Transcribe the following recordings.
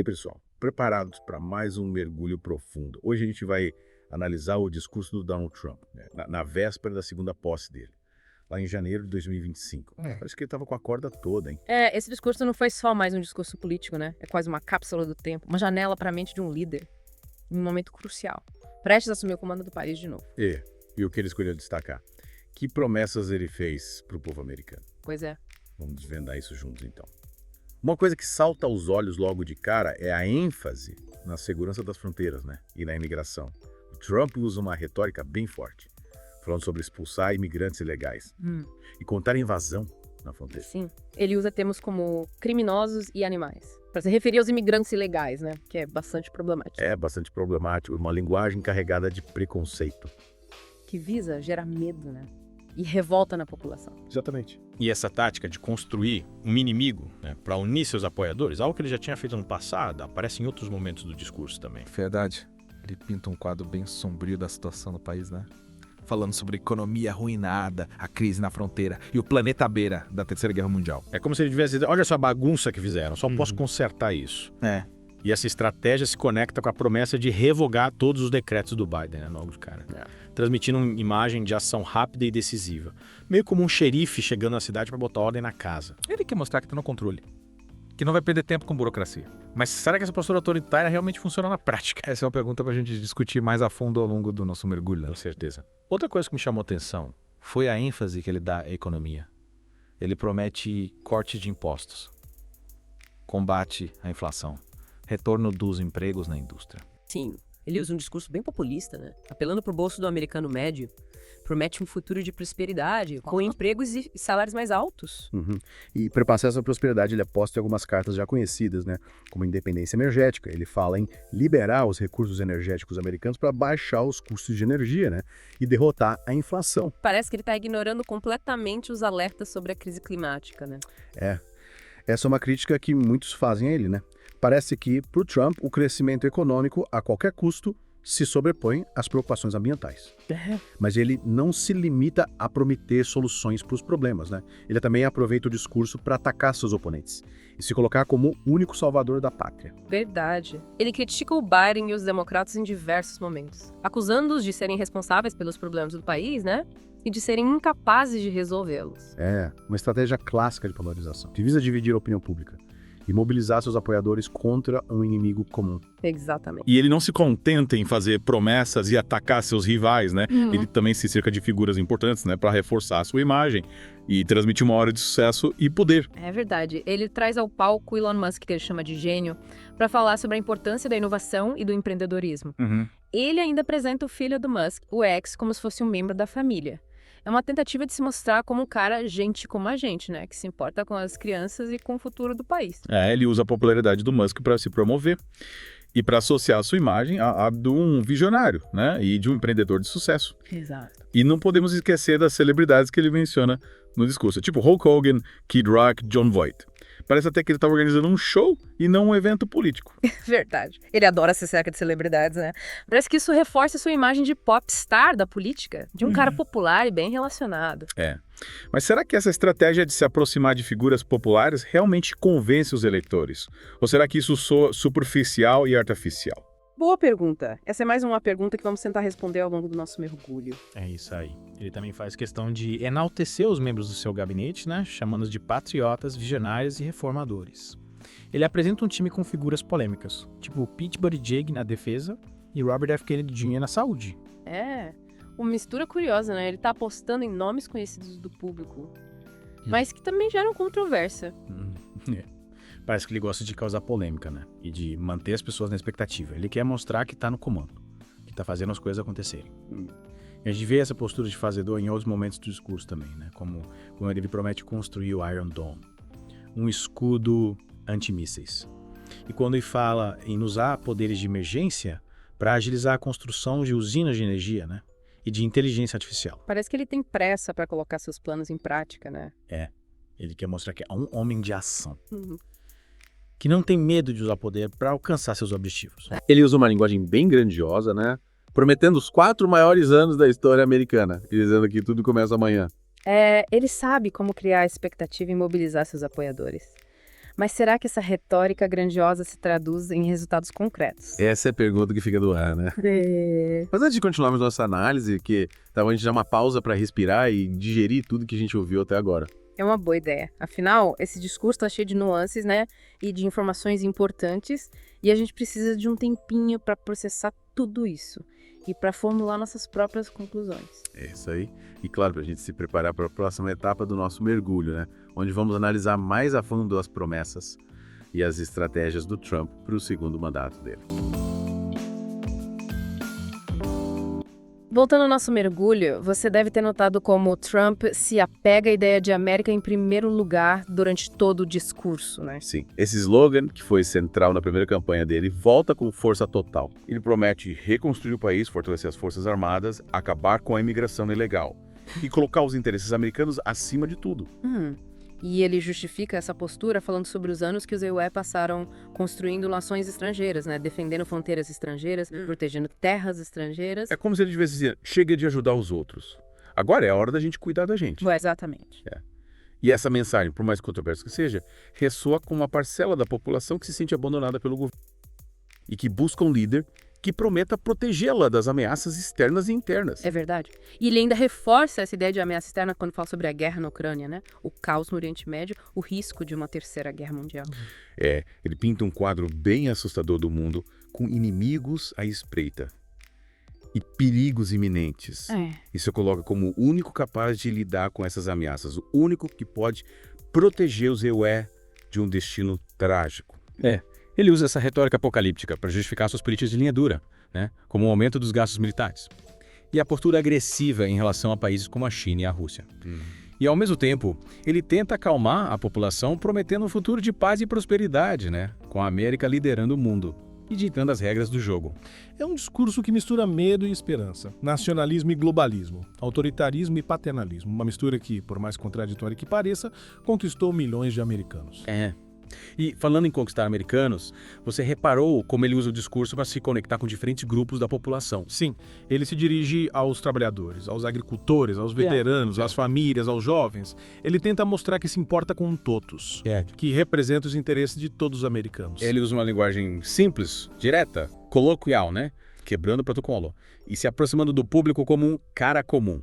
aí, pessoal, preparados para mais um mergulho profundo. Hoje a gente vai analisar o discurso do Donald Trump, né, na véspera da segunda posse dele, lá em janeiro de 2025. Parece que ele estava com a corda toda, hein? Esse discurso não foi só mais um discurso político, né? É quase uma cápsula do tempo, uma janela para a mente de um líder, em um momento crucial, prestes a assumir o comando do país de novo. E o que ele escolheu destacar? Que promessas ele fez para o povo americano? Pois é. Vamos desvendar isso juntos, então. Uma coisa que salta aos olhos logo de cara é a ênfase na segurança das fronteiras, né? E na imigração. O Trump usa uma retórica bem forte, falando sobre expulsar imigrantes ilegais e contar a invasão na fronteira. Sim. Ele usa termos como criminosos e animais, para se referir aos imigrantes ilegais, né? Que é bastante problemático. É bastante problemático, uma linguagem carregada de preconceito. Que visa gerar medo, né? E revolta na população. Exatamente. E essa tática de construir um inimigo, né, para unir seus apoiadores, algo que ele já tinha feito no passado, aparece em outros momentos do discurso também. Verdade. Ele pinta um quadro bem sombrio da situação do país, né? Falando sobre economia arruinada, a crise na fronteira e o planeta à beira da Terceira Guerra Mundial. É como se ele tivesse dito, olha essa bagunça que fizeram, só posso consertar isso. E essa estratégia se conecta com a promessa de revogar todos os decretos do Biden, né, logo de cara. Transmitindo uma imagem de ação rápida e decisiva. Meio como um xerife chegando na cidade para botar ordem na casa. Ele quer mostrar que tá no controle, que não vai perder tempo com burocracia. Mas será que essa postura autoritária realmente funciona na prática? Essa é uma pergunta pra gente discutir mais a fundo ao longo do nosso mergulho. Com certeza. Outra coisa que me chamou a atenção foi a ênfase que ele dá à economia. Ele promete corte de impostos, combate à inflação, retorno dos empregos na indústria. Sim, ele usa um discurso bem populista, né? Apelando pro bolso do americano médio, promete um futuro de prosperidade, com empregos e salários mais altos. E para passar essa prosperidade, ele aposta em algumas cartas já conhecidas, né? Como a independência energética. Ele fala em liberar os recursos energéticos americanos para baixar os custos de energia, né? E derrotar a inflação. Parece que ele tá ignorando completamente os alertas sobre a crise climática, né? Essa é uma crítica que muitos fazem a ele, né? Parece que, para o Trump, o crescimento econômico, a qualquer custo, se sobrepõe às preocupações ambientais. Mas ele não se limita a prometer soluções para os problemas, né? Ele também aproveita o discurso para atacar seus oponentes e se colocar como o único salvador da pátria. Verdade. Ele critica o Biden e os democratas em diversos momentos, acusando-os de serem responsáveis pelos problemas do país, né? E de serem incapazes de resolvê-los. Uma estratégia clássica de polarização, que visa dividir a opinião pública e mobilizar seus apoiadores contra um inimigo comum. Exatamente. E ele não se contenta em fazer promessas e atacar seus rivais, né? Ele também se cerca de figuras importantes, né? Para reforçar a sua imagem e transmitir uma hora de sucesso e poder. É verdade. Ele traz ao palco Elon Musk, que ele chama de gênio, para falar sobre a importância da inovação e do empreendedorismo. Ele ainda apresenta o filho do Musk, o X, como se fosse um membro da família. É uma tentativa de se mostrar como um cara gente como a gente, né? Que se importa com as crianças e com o futuro do país. Ele usa a popularidade do Musk para se promover e para associar a sua imagem a de um visionário, né? E de um empreendedor de sucesso. Exato. E não podemos esquecer das celebridades que ele menciona no discurso, tipo Hulk Hogan, Kid Rock, Jon Voight. Parece até que ele está organizando um show e não um evento político. Verdade. Ele adora essa cerca de celebridades, né? Parece que isso reforça sua imagem de popstar da política, de um cara popular e bem relacionado. Mas será que essa estratégia de se aproximar de figuras populares realmente convence os eleitores? Ou será que isso soa superficial e artificial? Boa pergunta. Essa é mais uma pergunta que vamos tentar responder ao longo do nosso mergulho. É isso aí. Ele também faz questão de enaltecer os membros do seu gabinete, né? Chamando-os de patriotas, visionários e reformadores. Ele apresenta um time com figuras polêmicas, tipo Pete Buttigieg na defesa e Robert F. Kennedy Jr. na saúde. Uma mistura curiosa, né? Ele tá apostando em nomes conhecidos do público, mas que também geram controvérsia. Parece que ele gosta de causar polêmica, né? E de manter as pessoas na expectativa. Ele quer mostrar que tá no comando, que tá fazendo as coisas acontecerem. E a gente vê essa postura de fazedor em outros momentos do discurso também, né? Como quando ele promete construir o Iron Dome, um escudo antimísseis. E quando ele fala em usar poderes de emergência para agilizar a construção de usinas de energia, né? E de inteligência artificial. Parece que ele tem pressa para colocar seus planos em prática, né? Ele quer mostrar que é um homem de ação. Que não tem medo de usar poder para alcançar seus objetivos. Ele usa uma linguagem bem grandiosa, né? Prometendo os 4 maiores anos da história americana, e dizendo que tudo começa amanhã. Ele sabe como criar expectativa e mobilizar seus apoiadores. Mas será que essa retórica grandiosa se traduz em resultados concretos? Essa é a pergunta que fica do ar, né? Mas antes de continuarmos nossa análise, que tá bom a gente dar uma pausa para respirar e digerir tudo que a gente ouviu até agora. É uma boa ideia. Afinal, esse discurso tá cheio de nuances, né? E de informações importantes. E a gente precisa de um tempinho para processar tudo isso. E para formular nossas próprias conclusões. É isso aí. E claro, para a gente se preparar para a próxima etapa do nosso mergulho, né? Onde vamos analisar mais a fundo as promessas e as estratégias do Trump para o segundo mandato dele. Voltando ao nosso mergulho, você deve ter notado como Trump se apega à ideia de América em primeiro lugar durante todo o discurso, né? Sim, esse slogan, que foi central na primeira campanha dele, volta com força total. Ele promete reconstruir o país, fortalecer as forças armadas, acabar com a imigração ilegal e colocar os interesses americanos acima de tudo. E ele justifica essa postura falando sobre os anos que os EUE passaram construindo nações estrangeiras, né? Defendendo fronteiras estrangeiras, protegendo terras estrangeiras. É como se ele tivesse dizendo, chega de ajudar os outros. Agora é a hora da gente cuidar da gente. Exatamente. E essa mensagem, por mais controversa que seja, ressoa com uma parcela da população que se sente abandonada pelo governo e que busca um líder que prometa protegê-la das ameaças externas e internas. É verdade. E ele ainda reforça essa ideia de ameaça externa quando fala sobre a guerra na Ucrânia, né? O caos no Oriente Médio, o risco de uma terceira guerra mundial. Ele pinta um quadro bem assustador do mundo, com inimigos à espreita e perigos iminentes. Isso coloca como o único capaz de lidar com essas ameaças, o único que pode proteger os EUE de um destino trágico. Ele usa essa retórica apocalíptica para justificar suas políticas de linha dura, né? Como o aumento dos gastos militares. E a postura agressiva em relação a países como a China e a Rússia. E, ao mesmo tempo, ele tenta acalmar a população prometendo um futuro de paz e prosperidade, né? Com a América liderando o mundo e ditando as regras do jogo. É um discurso que mistura medo e esperança, nacionalismo e globalismo, autoritarismo e paternalismo. Uma mistura que, por mais contraditória que pareça, conquistou milhões de americanos. E falando em conquistar americanos, você reparou como ele usa o discurso para se conectar com diferentes grupos da população. Sim, ele se dirige aos trabalhadores, aos agricultores, aos veteranos, às famílias, aos jovens. Ele tenta mostrar que se importa com todos, que representa os interesses de todos os americanos. Ele usa uma linguagem simples, direta, coloquial, né? Quebrando o protocolo. E se aproximando do público como um cara comum.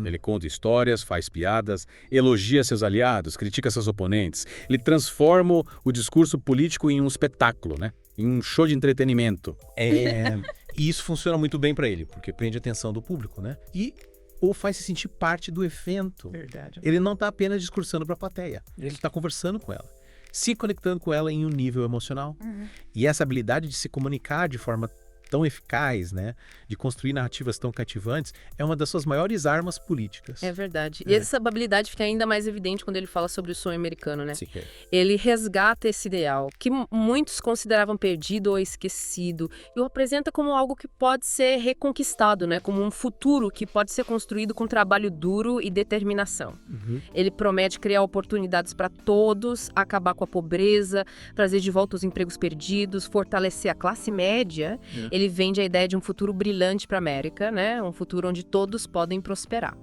Ele conta histórias, faz piadas, elogia seus aliados, critica seus oponentes. Ele transforma o discurso político em um espetáculo, né? Em um show de entretenimento. E isso funciona muito bem para ele, porque prende a atenção do público, né? E o faz se sentir parte do evento. Verdade. Ele não está apenas discursando para a plateia, ele está conversando com ela, se conectando com ela em um nível emocional. E essa habilidade de se comunicar de forma tão eficaz, né, de construir narrativas tão cativantes, é uma das suas maiores armas políticas. É verdade. E essa habilidade fica ainda mais evidente quando ele fala sobre o sonho americano, né? Sim. Ele resgata esse ideal, que muitos consideravam perdido ou esquecido, e o apresenta como algo que pode ser reconquistado, né? Como um futuro que pode ser construído com trabalho duro e determinação. Ele promete criar oportunidades para todos, acabar com a pobreza, trazer de volta os empregos perdidos, fortalecer a classe média. Ele vende a ideia de um futuro brilhante para a América, né? Um futuro onde todos podem prosperar.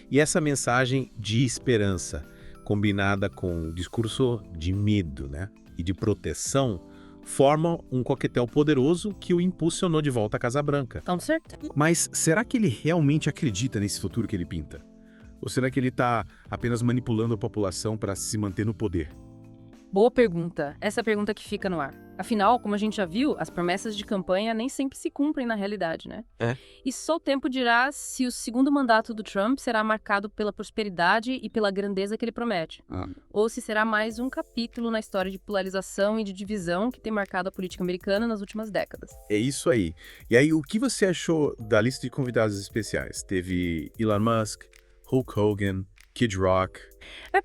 E essa mensagem de esperança, combinada com o discurso de medo, né, e de proteção, forma um coquetel poderoso que o impulsionou de volta à Casa Branca. Então, certo? Mas será que ele realmente acredita nesse futuro que ele pinta? Ou será que ele está apenas manipulando a população para se manter no poder? Boa pergunta. Essa é a pergunta que fica no ar. Afinal, como a gente já viu, as promessas de campanha nem sempre se cumprem na realidade, né? E só o tempo dirá se o segundo mandato do Trump será marcado pela prosperidade e pela grandeza que ele promete. Ou se será mais um capítulo na história de polarização e de divisão que tem marcado a política americana nas últimas décadas. É isso aí. E aí, o que você achou da lista de convidados especiais? Teve Elon Musk, Hulk Hogan, Kid Rock.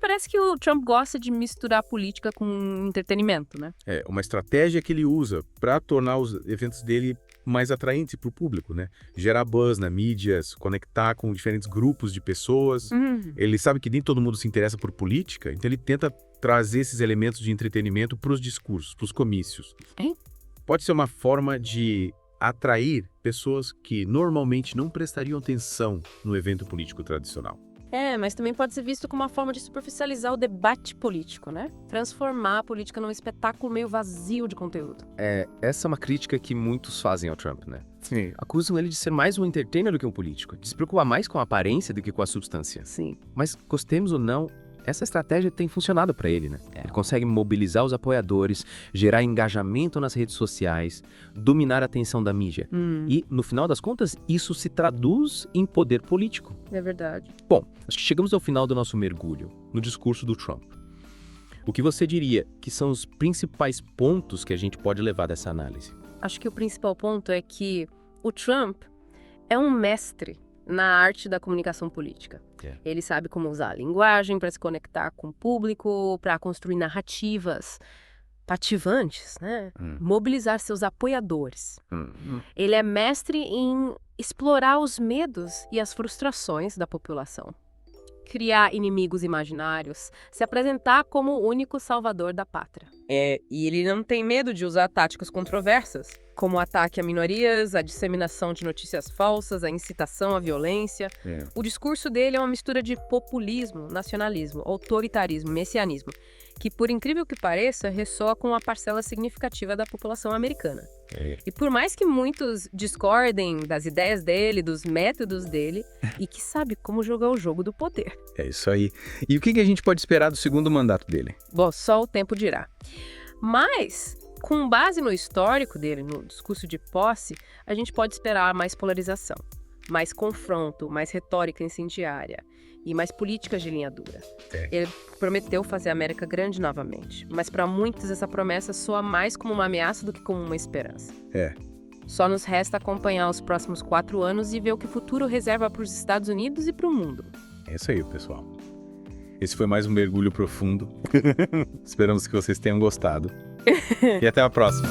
Parece que o Trump gosta de misturar política com entretenimento, né? É uma estratégia que ele usa para tornar os eventos dele mais atraentes para o público, né? Gerar buzz na mídia, se conectar com diferentes grupos de pessoas. Ele sabe que nem todo mundo se interessa por política, então ele tenta trazer esses elementos de entretenimento para os discursos, para os comícios. Pode ser uma forma de atrair pessoas que normalmente não prestariam atenção no evento político tradicional. Mas também pode ser visto como uma forma de superficializar o debate político, né? Transformar a política num espetáculo meio vazio de conteúdo. Essa é uma crítica que muitos fazem ao Trump, né? Sim. Acusam ele de ser mais um entertainer do que um político, de se preocupar mais com a aparência do que com a substância. Sim. Mas, gostemos ou não, essa estratégia tem funcionado para ele, né? Ele consegue mobilizar os apoiadores, gerar engajamento nas redes sociais, dominar a atenção da mídia. E, no final das contas, isso se traduz em poder político. É verdade. Bom, acho que chegamos ao final do nosso mergulho no discurso do Trump. O que você diria que são os principais pontos que a gente pode levar dessa análise? Acho que o principal ponto é que o Trump é um mestre na arte da comunicação política. Ele sabe como usar a linguagem para se conectar com o público, para construir narrativas cativantes, né? Mobilizar seus apoiadores. Ele é mestre em explorar os medos e as frustrações da população. Criar inimigos imaginários, se apresentar como o único salvador da pátria. E ele não tem medo de usar táticas controversas, como o ataque a minorias, a disseminação de notícias falsas, a incitação à violência. O discurso dele é uma mistura de populismo, nacionalismo, autoritarismo, messianismo, que, por incrível que pareça, ressoa com uma parcela significativa da população americana. E por mais que muitos discordem das ideias dele, dos métodos dele, e que sabe como jogar o jogo do poder. É isso aí. E o que a gente pode esperar do segundo mandato dele? Bom, só o tempo dirá. Mas, com base no histórico dele, no discurso de posse, a gente pode esperar mais polarização, mais confronto, mais retórica incendiária e mais políticas de linha dura. Ele prometeu fazer a América grande novamente, mas para muitos essa promessa soa mais como uma ameaça do que como uma esperança. Só nos resta acompanhar os próximos 4 anos e ver o que o futuro reserva para os Estados Unidos e para o mundo. É isso aí, pessoal. Esse foi mais um mergulho profundo. Esperamos que vocês tenham gostado. E até a próxima.